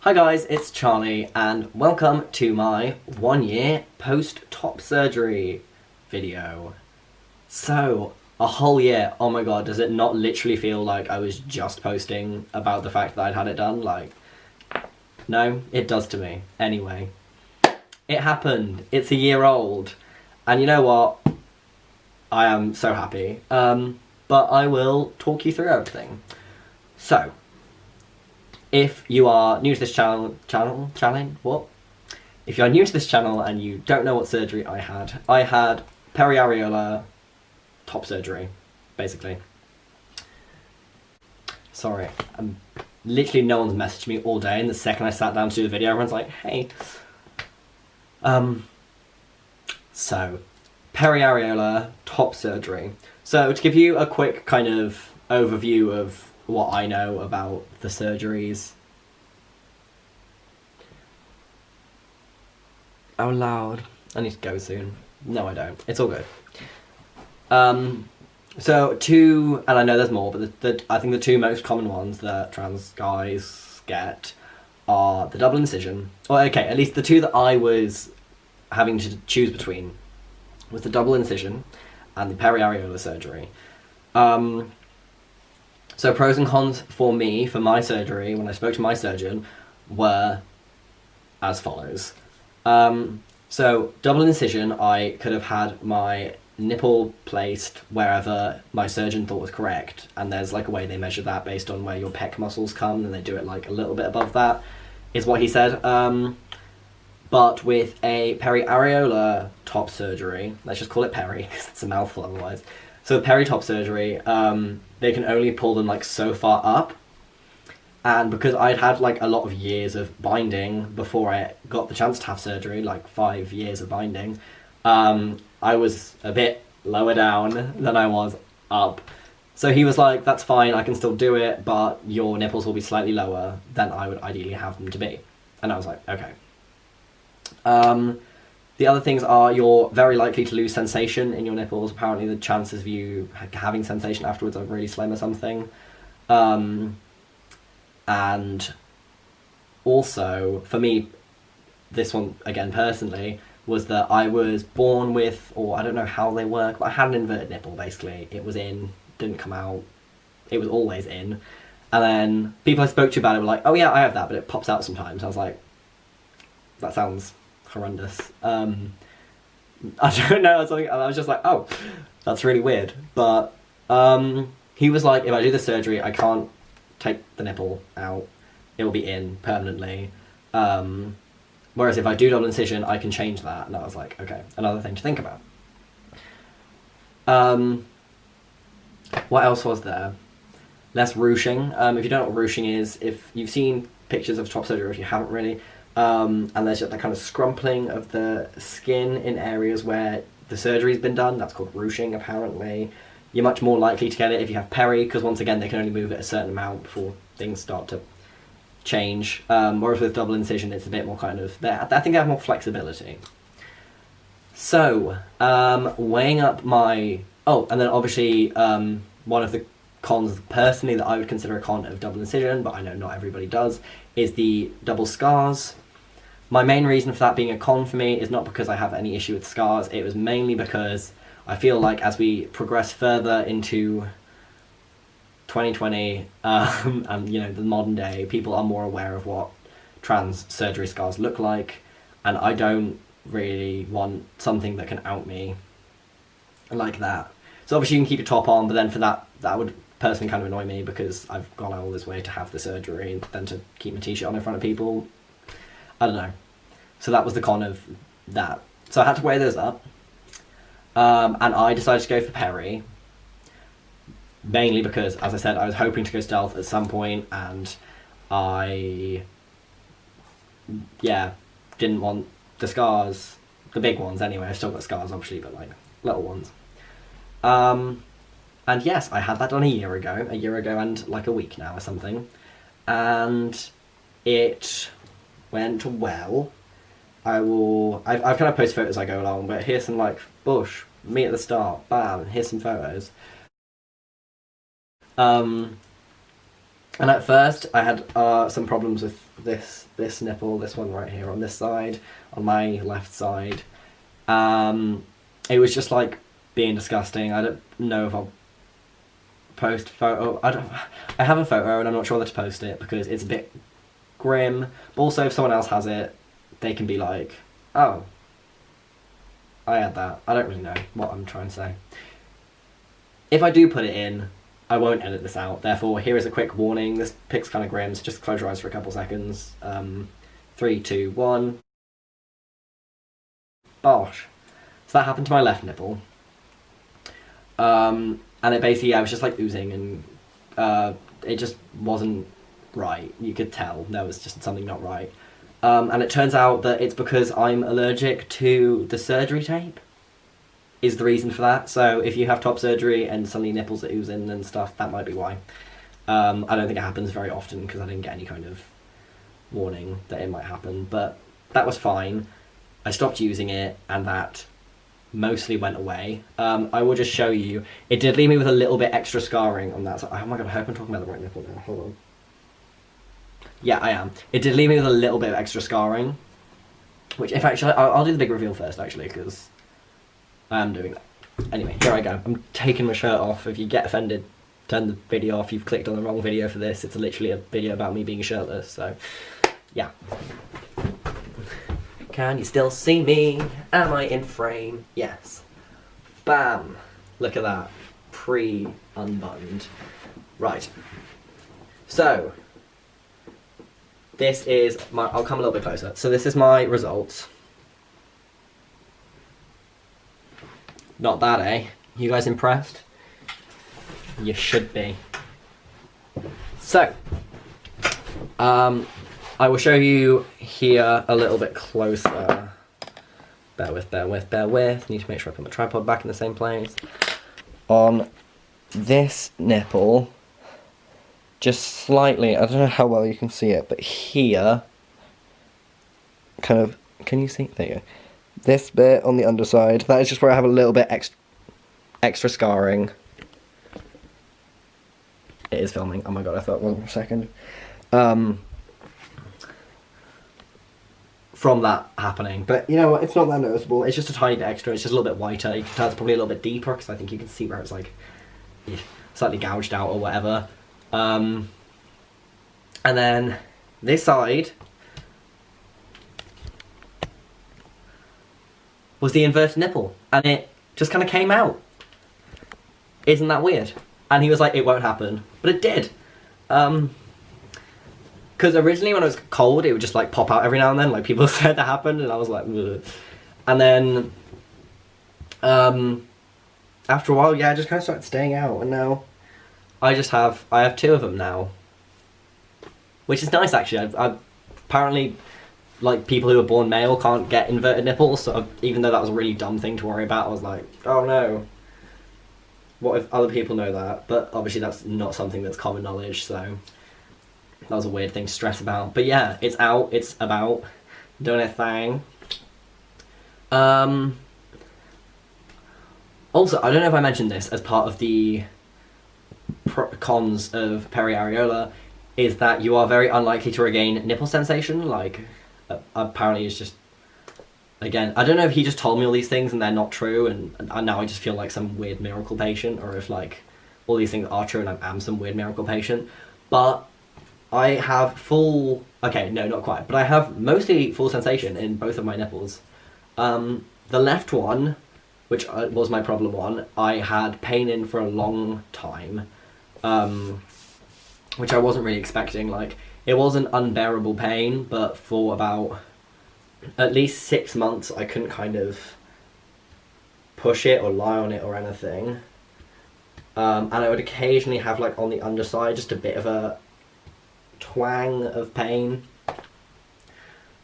Hi guys, it's Charlie and welcome to my 1 year post-top surgery video. So, a whole year, oh my god, does it not literally feel like I was just posting about the fact that I'd had it done? Like, no, it does to me. Anyway, it happened. It's a year old. And you know what? I am so happy. But I will talk you through everything. So, if you are new to this If you are new to this channel and you don't know what surgery I had periareolar top surgery, basically. Sorry, literally no one's messaged me all day, and the second I sat down to do the video, everyone's like, hey. So, periareolar top surgery. So, to give you a quick kind of overview of what I know about the surgeries. Oh, loud. I need to go soon. No, I don't. It's all good. So and I know there's more, but I think the two most common ones that trans guys get are the double incision. Or, okay, at least the two that I was having to choose between was the double incision and the periareolar surgery. So pros and cons for me, for my surgery, when I spoke to my surgeon, were as follows. So double incision, I could have had my nipple placed wherever my surgeon thought was correct, and there's like a way they measure that based on where your pec muscles come, and they do it like a little bit above that, is what he said. But with a periareolar top surgery, let's just call it peri, because it's a mouthful otherwise. So peri top surgery, they can only pull them like so far up. And because I'd had like a lot of years of binding before I got the chance to have surgery, like 5 years of binding, I was a bit lower down than I was up. So he was like, that's fine, I can still do it, but your nipples will be slightly lower than I would ideally have them to be. And I was like, okay. The other things are you're very likely to lose sensation in your nipples. Apparently the chances of you having sensation afterwards are really slim or something. And also, for me, this one, again, personally, was that I was born with, or I don't know how they work, but I had an inverted nipple, basically. It was in, didn't come out, it was always in. And then people I spoke to about it were like, oh yeah, I have that, but it pops out sometimes. I was like, that sounds horrendous. I don't know, something, and I was just like, oh, that's really weird. But he was like, if I do the surgery, I can't take the nipple out, it will be in permanently. Whereas if I do double incision, I can change that. And I was like, okay, another thing to think about. What else was there? Less ruching. If you don't know what ruching is, if you've seen pictures of top surgery, or if you haven't really, and there's just that kind of scrumpling of the skin in areas where the surgery's been done, that's called ruching apparently. You're much more likely to get it if you have peri, because once again they can only move it a certain amount before things start to change. Whereas with double incision it's a bit more kind of, I think they have more flexibility. So, weighing up my, and then obviously one of the cons personally that I would consider a con of double incision, but I know not everybody does, is the double scars. My main reason for that being a con for me is not because I have any issue with scars, it was mainly because I feel like as we progress further into 2020, and you know, the modern day, people are more aware of what trans surgery scars look like, and I don't really want something that can out me like that. So obviously you can keep your top on, but then for that would personally kind of annoy me because I've gone all this way to have the surgery and then to keep my t-shirt on in front of people. I don't know. So that was the con of that. So I had to weigh those up. And I decided to go for peri, mainly because, as I said, I was hoping to go stealth at some point, and I, didn't want the scars, the big ones anyway. I've still got scars, obviously, but like, little ones. And yes, I had that done a year ago and like a week now or something, and it went well. I've kind of posted photos as I go along, but here's some like bush, me at the start, bam, here's some photos. And at first, I had some problems with this nipple, this one right here on this side, on my left side. It was just like being disgusting. I don't know if I'll post photo. I have a photo, and I'm not sure whether to post it because it's a bit grim. But also, if someone else has it, they can be like, "Oh, I had that." I don't really know what I'm trying to say. If I do put it in, I won't edit this out. Therefore, here is a quick warning. This pic's kind of grim, so just close your eyes for a couple seconds. 3, 2, 1. Bosh. So that happened to my left nipple. And it basically, I was just like oozing, and it just wasn't right. You could tell there was just something not right. And it turns out that it's because I'm allergic to the surgery tape is the reason for that. So if you have top surgery and suddenly nipples are oozing and stuff, that might be why. I don't think it happens very often because I didn't get any kind of warning that it might happen, but that was fine. I stopped using it and that mostly went away. I will just show you. It did leave me with a little bit extra scarring on that. So, oh my god, I hope I'm talking about the right nipple now. Hold on. Yeah, I am. It did leave me with a little bit of extra scarring, which if actually, I'll do the big reveal first actually, because I am doing that. Anyway, here I go. I'm taking my shirt off. If you get offended, turn the video off. You've clicked on the wrong video for this. It's literally a video about me being shirtless, so yeah. Can you still see me? Am I in frame? Yes. Bam! Look at that. Pre-unbuttoned. Right. So, this is my... I'll come a little bit closer. So this is my results. Not bad, eh? You guys impressed? You should be. So, I will show you here a little bit closer. Bear with. Need to make sure I put my tripod back in the same place. On this nipple, just slightly, I don't know how well you can see it, but here, kind of, can you see? There you go. This bit on the underside, that is just where I have a little bit extra scarring. It is filming. Oh my god, I thought it wasn't for a second. From that happening. But you know what, it's not that noticeable. It's just a tiny bit extra. It's just a little bit whiter. You can tell it's probably a little bit deeper because I think you can see where it's like slightly gouged out or whatever. And then this side was the inverted nipple, and it just kind of came out. Isn't that weird? And he was like, it won't happen, but it did. Because originally when it was cold, it would just like pop out every now and then, like people said that happened, and I was like, ugh. And then after a while, yeah, I just kind of started staying out, and now I have 2 of them now, which is nice actually. I apparently, like, people who are born male can't get inverted nipples, so even though that was a really dumb thing to worry about, I was like, oh no, what if other people know that? But obviously that's not something that's common knowledge, so that was a weird thing to stress about. But yeah, it's out, it's about, doing a thing. Also, I don't know if I mentioned this as part of the cons of periareola, is that you are very unlikely to regain nipple sensation. Like, apparently it's just, again, I don't know if he just told me all these things and they're not true, and now I just feel like some weird miracle patient, or if like all these things are true and I am some weird miracle patient. But I have full, okay, no, not quite, but I have mostly full sensation in both of my nipples. The left one, which was my problem one, I had pain in for a long time, which I wasn't really expecting. Like, it wasn't unbearable pain, but for about at least 6 months I couldn't kind of push it or lie on it or anything. And I would occasionally have, like, on the underside, just a bit of a twang of pain.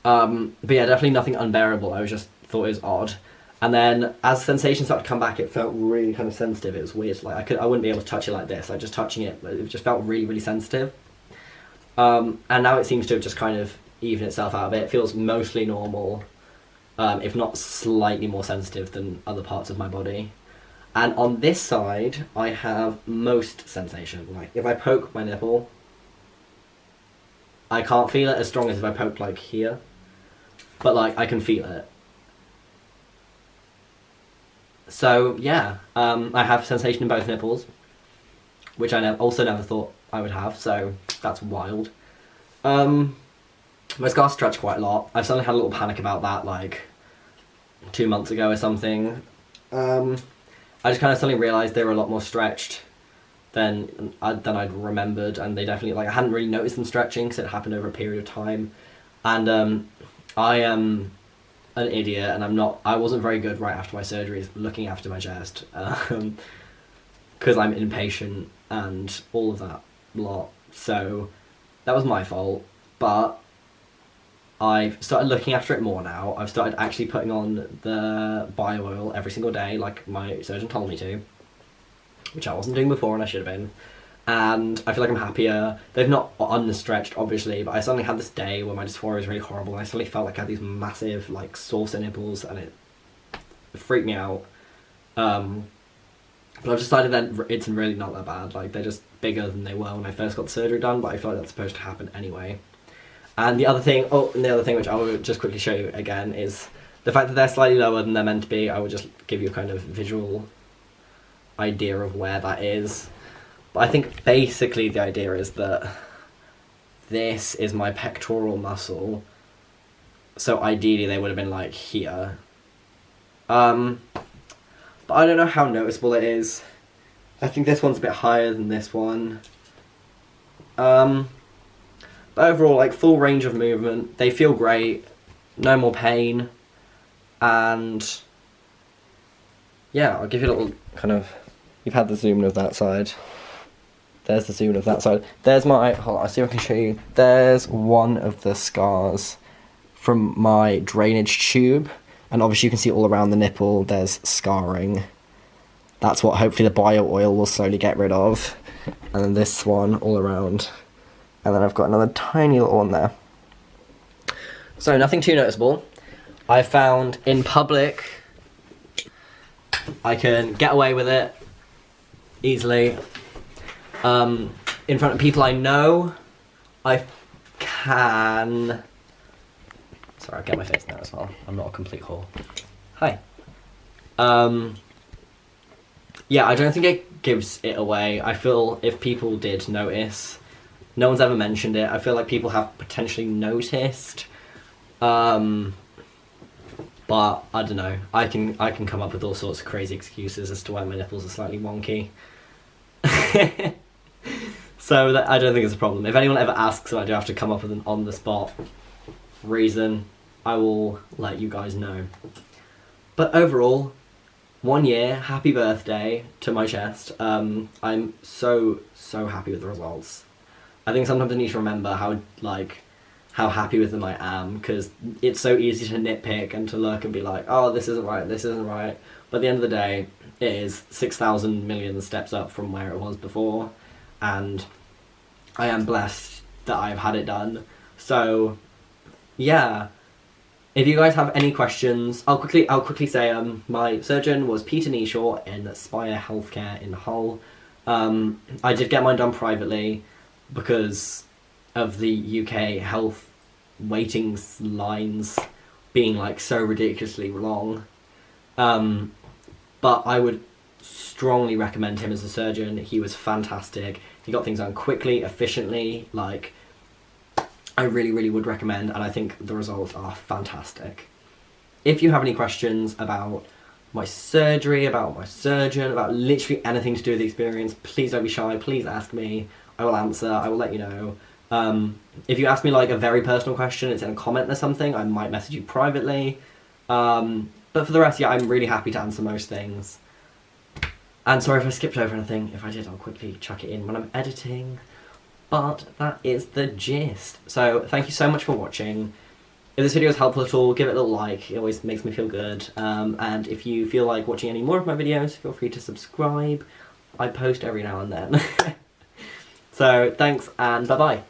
But yeah, definitely nothing unbearable. I just thought it was odd. And then as sensation started to come back, it felt really kind of sensitive. It was weird. Like, I wouldn't be able to touch it like this. Like, just touching it, it just felt really, really sensitive. And now it seems to have just kind of evened itself out a bit. It feels mostly normal, if not slightly more sensitive than other parts of my body. And on this side, I have most sensation. Like, if I poke my nipple, I can't feel it as strong as if I poked like here, but like I can feel it. So yeah, I have sensation in both nipples, which I also never thought I would have, so that's wild. My scars stretch quite a lot. I suddenly had a little panic about that like 2 months ago or something. I just kind of suddenly realised they were a lot more stretched than I'd remembered, and they definitely, like, I hadn't really noticed them stretching because it happened over a period of time. And I am an idiot, and I wasn't very good right after my surgeries looking after my chest, because I'm impatient and all of that lot. So that was my fault, but I've started looking after it more now. I've started actually putting on the bio oil every single day, like my surgeon told me to, which I wasn't doing before and I should have been. And I feel like I'm happier. They've not unstretched, obviously, but I suddenly had this day where my dysphoria was really horrible, and I suddenly felt like I had these massive, like, saucer nipples, and it freaked me out. But I've decided that it's really not that bad. Like, they're just bigger than they were when I first got the surgery done, but I feel like that's supposed to happen anyway. And the other thing which I will just quickly show you again is the fact that they're slightly lower than they're meant to be. I will just give you a kind of visual idea of where that is. But I think basically the idea is that this is my pectoral muscle. So ideally they would have been like here. But I don't know how noticeable it is. I think this one's a bit higher than this one. But overall, like, full range of movement. They feel great. No more pain. And yeah, I'll give you a little kind of... You've had the zoom in of that side. There's the zoom in of that side. There's my... Hold on, I'll see if I can show you. There's one of the scars from my drainage tube. And obviously you can see all around the nipple there's scarring. That's what hopefully the bio oil will slowly get rid of. And then this one all around. And then I've got another tiny little one there. So nothing too noticeable. I found in public I can get away with it easily. In front of people I know, I can... Sorry, I'll get my face now as well. I'm not a complete whore. Hi. Yeah, I don't think it gives it away. I feel if people did notice, no one's ever mentioned it. I feel like people have potentially noticed. But I don't know. I can come up with all sorts of crazy excuses as to why my nipples are slightly wonky. So I don't think it's a problem. If anyone ever asks if I do have to come up with an on-the-spot reason, I will let you guys know. But overall, 1 year, happy birthday to my chest. I'm so happy with the results. I think sometimes I need to remember how happy with them I am, because it's so easy to nitpick and to look and be like, oh, this isn't right, this isn't right. But at the end of the day, it is 6,000 million steps up from where it was before, and I am blessed that I've had it done. So, yeah. If you guys have any questions, I'll quickly say my surgeon was Peter Kneeshaw in Spire Health Care in Hull. I did get mine done privately because of the UK health waiting lines being like so ridiculously long. But I would strongly recommend him as a surgeon. He was fantastic. He got things done quickly, efficiently. Like, I really would recommend, and I think the results are fantastic. If you have any questions about my surgery, about my surgeon, about literally anything to do with the experience, please don't be shy, please ask me. I will answer, I will let you know. If you ask me like a very personal question, it's in a comment or something, I might message you privately. But for the rest, yeah, I'm really happy to answer most things. And sorry if I skipped over anything. If I did, I'll quickly chuck it in when I'm editing. But that is the gist. So thank you so much for watching. If this video was helpful at all, give it a little like. It always makes me feel good. And if you feel like watching any more of my videos, feel free to subscribe. I post every now and then. So thanks, and bye-bye.